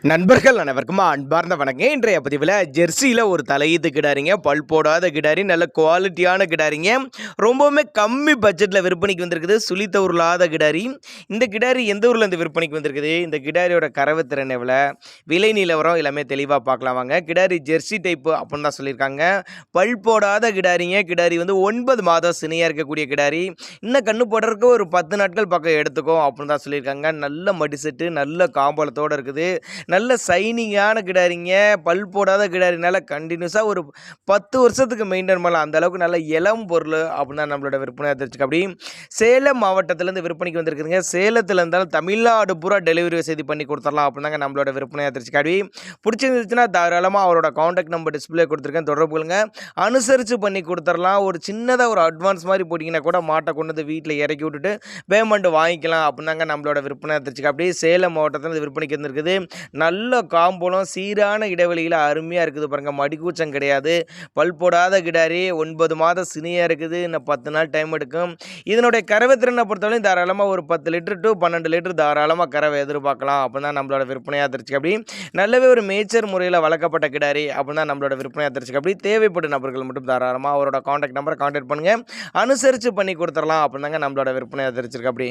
நண்பர்கள் அனைவருக்கும் அன்பார்ந்த வணக்கம். இன்றைய பதிவில் ஜெர்சியில் ஒரு தலையீத்து கிடாரிங்க, பல் போடாத கிடாரி, நல்ல குவாலிட்டியான கிடாரிங்க, ரொம்பவுமே கம்மி பட்ஜெட்டில் விற்பனைக்கு வந்திருக்குது. சுழித்த உருளாத கிடாரி. இந்த கிடாரி எந்த ஊரில் இந்த விற்பனைக்கு வந்திருக்குது, இந்த கிடாரியோட கறவை திறன் எவ்வளோ, விலை நிலவரம் எல்லாமே தெளிவாக பார்க்கலாம் வாங்க. கிடாரி ஜெர்சி டைப்பு அப்படின்னு தான் சொல்லியிருக்காங்க. பல் போடாத கிடாரிங்க. கிடாரி வந்து 9 மாதம் சினையாக இருக்கக்கூடிய கிடாரி. இன்னும் கண்ணு போடுறதுக்கு ஒரு 10 நாட்கள் பக்கம் எடுத்துக்கும் அப்படின்னு தான் சொல்லியிருக்காங்க. நல்ல மடி செட்டு, நல்ல காம்பளத்தோடு இருக்குது. நல்ல சைனிங்கான கிடாரிங்க, பல் போடாத கிடாரினால கண்டினியூஸாக ஒரு 10 வருஷத்துக்கு மெயின்டைன் பண்ணலாம். அந்த அளவுக்கு நல்ல இளம் பொருள் அப்படின்னு தான் நம்மளோட விற்பனை தெரிஞ்சுக்க. அப்படி சேலம் மாவட்டத்திலேருந்து விற்பனைக்கு வந்திருக்குதுங்க. சேலத்தில் இருந்தாலும் தமிழ்நாடு பூரா டெலிவரி வசதி பண்ணி கொடுத்துடலாம் அப்படின்னு தாங்க நம்மளோட விற்பனையாக தெரிஞ்சுக்க. அப்படி பிடிச்சிருந்துச்சுன்னா தாராளமாக அவரோட காண்டாக்ட் நம்பர் டிஸ்பிளே கொடுத்துருக்கேன், தொடர்பு கொள்ளுங்க. அனுசரித்து பண்ணி கொடுத்துடலாம். ஒரு சின்னதாக ஒரு அட்வான்ஸ் மாதிரி போட்டிங்கன்னா கூட மாட்டை கொண்டு வந்து வீட்டில் இறக்கி விட்டுட்டு பேமெண்ட் வாங்கிக்கலாம் அப்படின்னு தாங்க நம்மளோட விற்பனை தெரிஞ்சுக்க. அப்படியே சேலம் மாவட்டத்தில் விற்பனைக்கு வந்துருக்குது. நல்ல காம்பளம், சீரான இடைவெளியில் அருமையாக இருக்குது பாருங்கள். மடிக்கூச்சம் கிடையாது. பல் போடாத கிடாரி, 9 மாதம் சினியாக இருக்குது. இன்னும் 10 நாள் டைம் எடுக்கும். இதனுடைய கறவை திறனை பொறுத்தவரையும் தாராளமாக ஒரு 10 லிட்டர் டு 12 லிட்டர் தாராளமாக கறவை எதிர்பார்க்கலாம் அப்படின்னு தான் நம்மளோட விற்பனையாக தெரிஞ்சுக்க. அப்படி நல்லாவே ஒரு மேய்ச்சர் முறையில் வளர்க்கப்பட்ட கிடாரி அப்படின்னு தான் நம்மளோட விற்பனையாக தெரிஞ்சுக்க. அப்படி தேவைப்பட்ட நபர்கள் மட்டும் தாராளமாக அவரோட காண்டாக்ட் நம்பரை காண்டாக்ட் பண்ணுங்கள். அனுசரித்து பண்ணி கொடுத்துடலாம் அப்படின்னு தாங்க நம்மளோட விற்பனையாக தெரிஞ்சிருக்கு. அப்படி